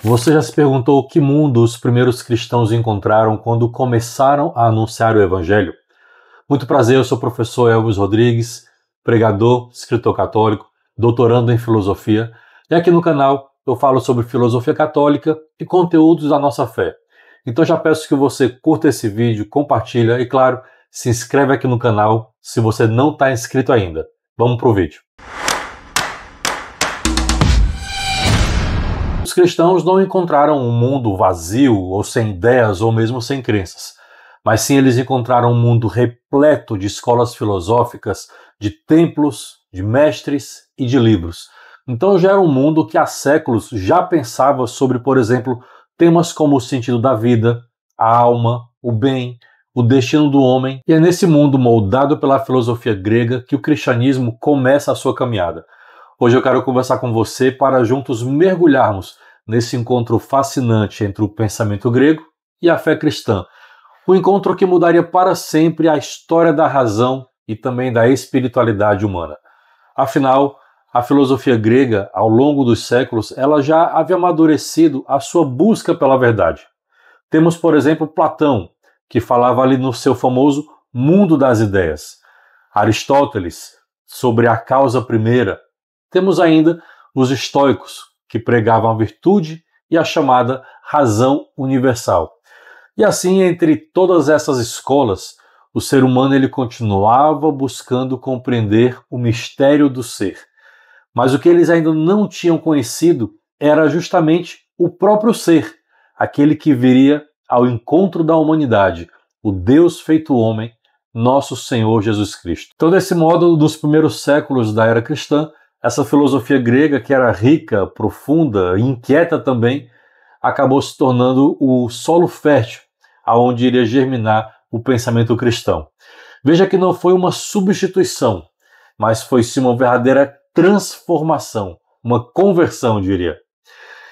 Você já se perguntou que mundo os primeiros cristãos encontraram quando começaram a anunciar o Evangelho? Muito prazer, eu sou o professor Elvis Rodrigues, pregador, escritor católico, doutorando em filosofia, e aqui no canal eu falo sobre filosofia católica e conteúdos da nossa fé. Então já peço que você curta esse vídeo, compartilha e, claro, se inscreve aqui no canal se você não está inscrito ainda. Vamos para o vídeo. Os cristãos não encontraram um mundo vazio ou sem ideias ou mesmo sem crenças, mas sim eles encontraram um mundo repleto de escolas filosóficas, de templos, de mestres e de livros. Então já era um mundo que há séculos já pensava sobre, por exemplo, temas como o sentido da vida, a alma, o bem, o destino do homem. E é nesse mundo moldado pela filosofia grega que o cristianismo começa a sua caminhada. Hoje eu quero conversar com você para juntos mergulharmos nesse encontro fascinante entre o pensamento grego e a fé cristã. Um encontro que mudaria para sempre a história da razão e também da espiritualidade humana. Afinal, a filosofia grega, ao longo dos séculos, ela já havia amadurecido a sua busca pela verdade. Temos, por exemplo, Platão, que falava ali no seu famoso Mundo das Ideias. Aristóteles, sobre a causa primeira. Temos ainda os estoicos, que pregavam a virtude e a chamada razão universal. E assim, entre todas essas escolas, o ser humano ele continuava buscando compreender o mistério do ser. Mas o que eles ainda não tinham conhecido era justamente o próprio ser, aquele que viria ao encontro da humanidade, o Deus feito homem, nosso Senhor Jesus Cristo. Então, desse modo, nos primeiros séculos da era cristã, essa filosofia grega, que era rica, profunda e inquieta também, acabou se tornando o solo fértil aonde iria germinar o pensamento cristão. Veja que não foi uma substituição, mas foi sim uma verdadeira transformação, uma conversão, diria.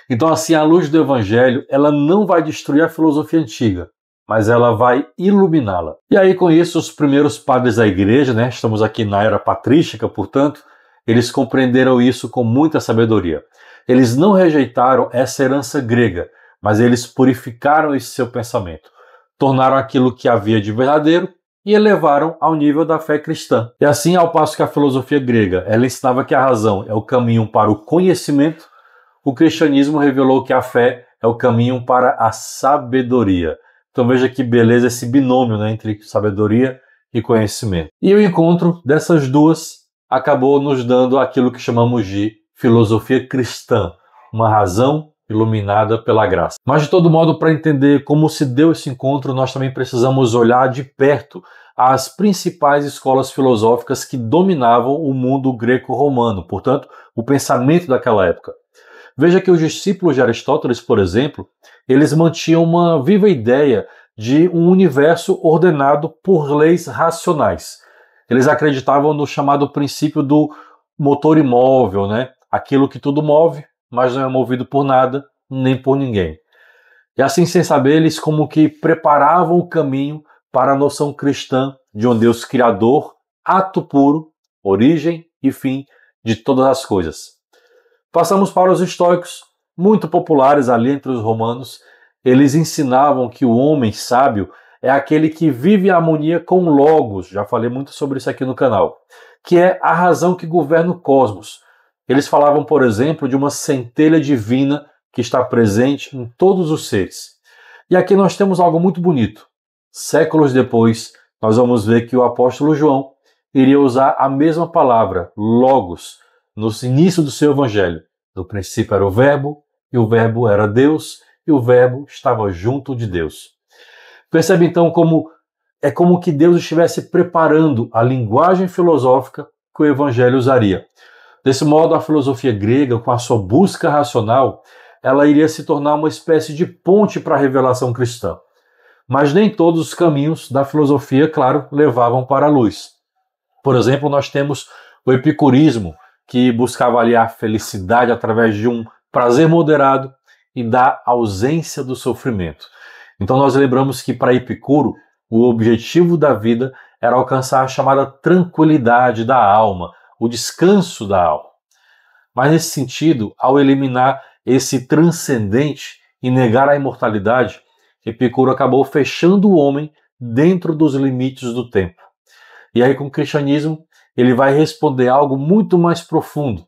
Então, assim, a luz do Evangelho, ela não vai destruir a filosofia antiga, mas ela vai iluminá-la. E aí, com isso, os primeiros padres da igreja, estamos aqui na era patrística, portanto, eles compreenderam isso com muita sabedoria. Eles não rejeitaram essa herança grega, mas eles purificaram esse seu pensamento, tornaram aquilo que havia de verdadeiro e elevaram ao nível da fé cristã. E assim, ao passo que a filosofia grega ela ensinava que a razão é o caminho para o conhecimento, o cristianismo revelou que a fé é o caminho para a sabedoria. Então veja que beleza esse binômio entre sabedoria e conhecimento. E o encontro dessas duas acabou nos dando aquilo que chamamos de filosofia cristã, uma razão iluminada pela graça. Mas de todo modo, para entender como se deu esse encontro, nós também precisamos olhar de perto as principais escolas filosóficas que dominavam o mundo greco-romano, portanto, o pensamento daquela época. Veja que os discípulos de Aristóteles, por exemplo, eles mantinham uma viva ideia de um universo ordenado por leis racionais. Eles acreditavam no chamado princípio do motor imóvel, aquilo que tudo move, mas não é movido por nada, nem por ninguém. E assim, sem saber, eles como que preparavam o caminho para a noção cristã de um Deus criador, ato puro, origem e fim de todas as coisas. Passamos para os estoicos, muito populares ali entre os romanos. Eles ensinavam que o homem sábio é aquele que vive a harmonia com o Logos, já falei muito sobre isso aqui no canal, que é a razão que governa o cosmos. Eles falavam, por exemplo, de uma centelha divina que está presente em todos os seres. E aqui nós temos algo muito bonito. Séculos depois, nós vamos ver que o apóstolo João iria usar a mesma palavra, Logos, no início do seu evangelho. No princípio era o Verbo, e o Verbo era Deus, e o Verbo estava junto de Deus. Percebe então como é como que Deus estivesse preparando a linguagem filosófica que o evangelho usaria. Desse modo, a filosofia grega, com a sua busca racional, ela iria se tornar uma espécie de ponte para a revelação cristã. Mas nem todos os caminhos da filosofia, claro, levavam para a luz. Por exemplo, nós temos o epicurismo, que buscava ali a felicidade através de um prazer moderado e da ausência do sofrimento. Então nós lembramos que para Epicuro, o objetivo da vida era alcançar a chamada tranquilidade da alma, o descanso da alma. Mas nesse sentido, ao eliminar esse transcendente e negar a imortalidade, Epicuro acabou fechando o homem dentro dos limites do tempo. E aí, com o cristianismo, ele vai responder algo muito mais profundo.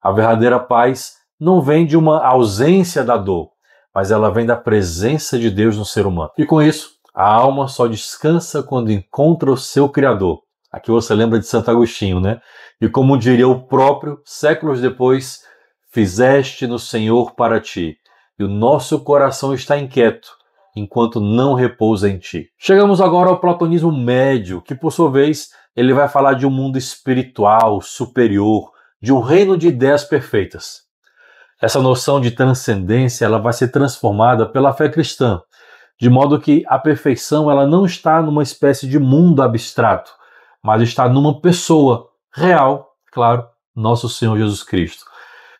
A verdadeira paz não vem de uma ausência da dor, mas ela vem da presença de Deus no ser humano. E com isso, a alma só descansa quando encontra o seu Criador. Aqui você lembra de Santo Agostinho, né? E como diria o próprio, séculos depois, fizeste no Senhor para ti, e o nosso coração está inquieto, enquanto não repousa em ti. Chegamos agora ao platonismo médio, que por sua vez, ele vai falar de um mundo espiritual, superior, de um reino de ideias perfeitas. Essa noção de transcendência, ela vai ser transformada pela fé cristã, de modo que a perfeição ela não está numa espécie de mundo abstrato, mas está numa pessoa real, claro, nosso Senhor Jesus Cristo.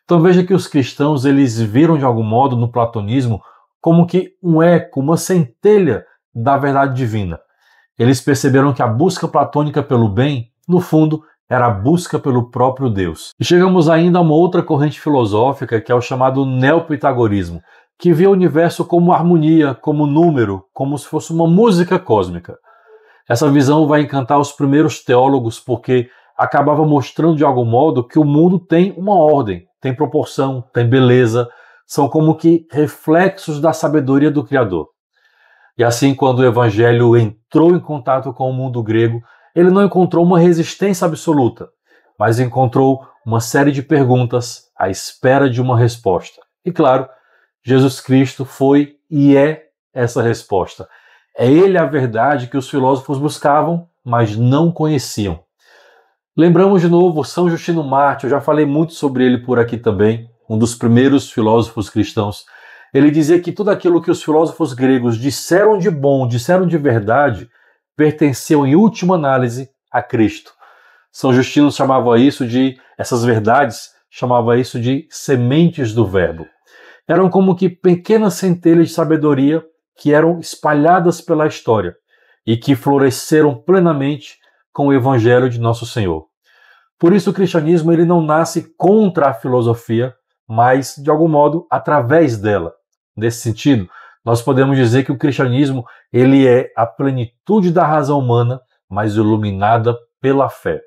Então veja que os cristãos eles viram de algum modo no platonismo como que um eco, uma centelha da verdade divina. Eles perceberam que a busca platônica pelo bem, no fundo, era a busca pelo próprio Deus. E chegamos ainda a uma outra corrente filosófica que é o chamado neopitagorismo, que vê o universo como harmonia, como número, como se fosse uma música cósmica. Essa visão vai encantar os primeiros teólogos porque acabava mostrando de algum modo que o mundo tem uma ordem, tem proporção, tem beleza, são como que reflexos da sabedoria do Criador. E assim, quando o Evangelho entrou em contato com o mundo grego, ele não encontrou uma resistência absoluta, mas encontrou uma série de perguntas à espera de uma resposta. E claro, Jesus Cristo foi e é essa resposta. É Ele a verdade que os filósofos buscavam, mas não conheciam. Lembramos de novo São Justino Mártir, eu já falei muito sobre ele por aqui também, um dos primeiros filósofos cristãos. Ele dizia que tudo aquilo que os filósofos gregos disseram de bom, disseram de verdade, pertenceu em última análise a Cristo. São Justino chamava isso de, essas verdades, chamava isso de sementes do verbo. Eram como que pequenas centelhas de sabedoria que eram espalhadas pela história e que floresceram plenamente com o Evangelho de Nosso Senhor. Por isso o cristianismo ele não nasce contra a filosofia, mas, de algum modo, através dela. Nesse sentido, nós podemos dizer que o cristianismo ele é a plenitude da razão humana, mas iluminada pela fé.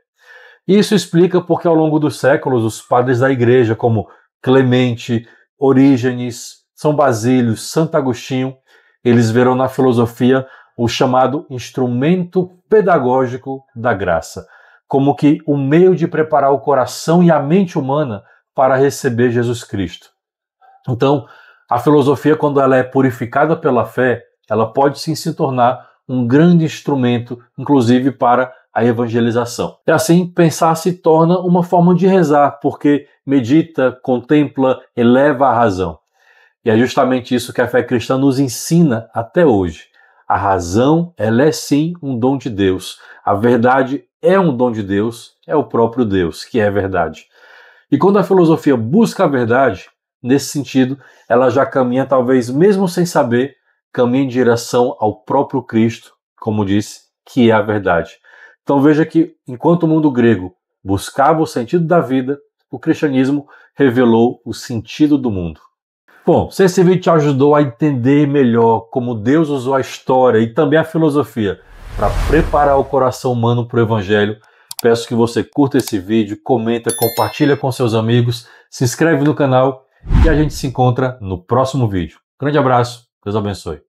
Isso explica porque ao longo dos séculos os padres da igreja, como Clemente, Orígenes, São Basílio, Santo Agostinho, eles viram na filosofia o chamado instrumento pedagógico da graça, como que o meio de preparar o coração e a mente humana para receber Jesus Cristo. Então, a filosofia, quando ela é purificada pela fé, ela pode sim se tornar um grande instrumento, inclusive para a evangelização. E assim, pensar se torna uma forma de rezar, porque medita, contempla, eleva a razão. E é justamente isso que a fé cristã nos ensina até hoje. A razão, ela é sim um dom de Deus. A verdade é um dom de Deus, é o próprio Deus, que é verdade. E quando a filosofia busca a verdade, nesse sentido, ela já caminha, talvez mesmo sem saber, caminha em direção ao próprio Cristo, como disse, que é a verdade. Então veja que, enquanto o mundo grego buscava o sentido da vida, o cristianismo revelou o sentido do mundo. Bom, se esse vídeo te ajudou a entender melhor como Deus usou a história e também a filosofia para preparar o coração humano para o Evangelho, peço que você curta esse vídeo, comenta, compartilha com seus amigos, se inscreve no canal e a gente se encontra no próximo vídeo. Grande abraço, Deus abençoe.